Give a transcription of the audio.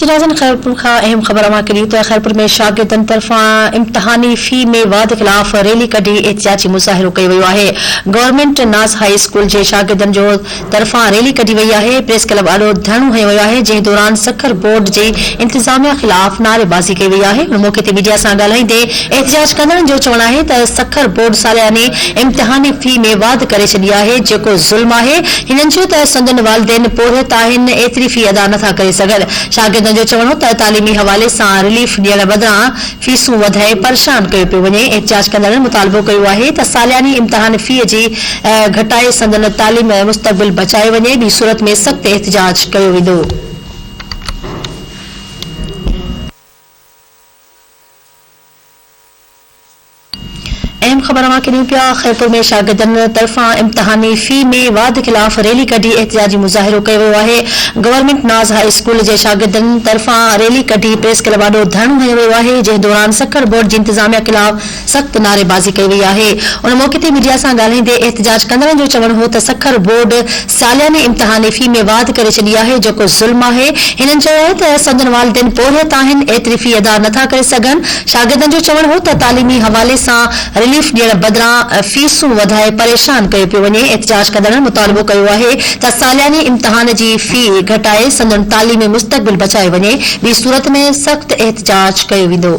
नाज़रीन खैरपुर का अहम खबर अमा के लिए तो खैरपुर में शागिर्दनि तरफा इम्तिहानी फी में वाद खिलाफ रैली कढी एहतिजाजी मुज़ाहिरो कयो वियो आहे। गवर्नमेंट नाज़ हाई स्कूल जे शागिर्दनि जो तरफा रैली कढी वई आहे। प्रेस क्लब आॾो धरणो हयो वियो आहे, जंहिं दौरान सखर बोर्ड जे इंतजामिया खिलाफ नारेबाज़ी कई वई आहे। उन मौके ते मीडिया सां ॻाल्हाईंदे एहतिजाज कंदड़नि जो चवणु आहे त सखर बोर्ड सालियाने इम्तिहानी फी में वाद करे छॾी आहे, जेको ज़ुल्म आहे। हिननि चयो त संदन वालिदैन पोरियत आहिनि, एतिरी फी अदा नथा करे सघनि। शागिर्दनि जो चवणो त तालीमी हवाले सां रिलीफ ॾियण बदिरां फीसूं वधाए परेशान कयो पियो वञे। एहतिजाज कंदड़नि मुतालबो कयो आहे त सालियानी इम्तिहान फी जी घटाए संदन तालीम मुस्तक़बिल बचाए वञे। ॿी सूरत में सख़्त एहतिजाज कयो वेंदो। अहम खबर अमा के पिया खैरपुर में शागिर्दनि तरफा इम्तिहानी फी में वाद खिलाफ रैली कढी एहतिजाजी मुज़ाहिरो कयो वियो आहे। गवर्नमेंट नाज़ हाई स्कूल जे शागिर्दनि तरफा रैली कढी प्रेस क्लब आॾो धरणो हयो वियो आहे, जंहिं दौरान सखर बोर्ड जी इंतजामिया खिलाफ सख़्त नारेबाज़ी कई वई आहे। उन मौके ते मीडिया सां ॻाल्हाईंदे एहतिजाज कंदड़नि जो चवणु हो त सखर बोर्ड सालियाने इम्तिहानी फी में वाद करे छॾी आहे, जेको ज़ुल्म आहे। हिननि चयो आहे त संदन वालिदैन पोरियत आहिनि, एतिरी फी अदा नथा करे सघनि। शागिर्दनि जो चवणु हो त तालीमी हवाले सां रिलीफ ॾियण बदिरां फीसूं वधाए परेशान कयो पियो वञे। एहतिजाज कंदड़नि मुतालबो कयो आहे त सालियानी इम्तिहान जी फी घटाए संदन तालीमी मुस्तक़बिल बचाए वञे। ॿी सूरत में सख़्त एहतिजाज कयो वेंदो।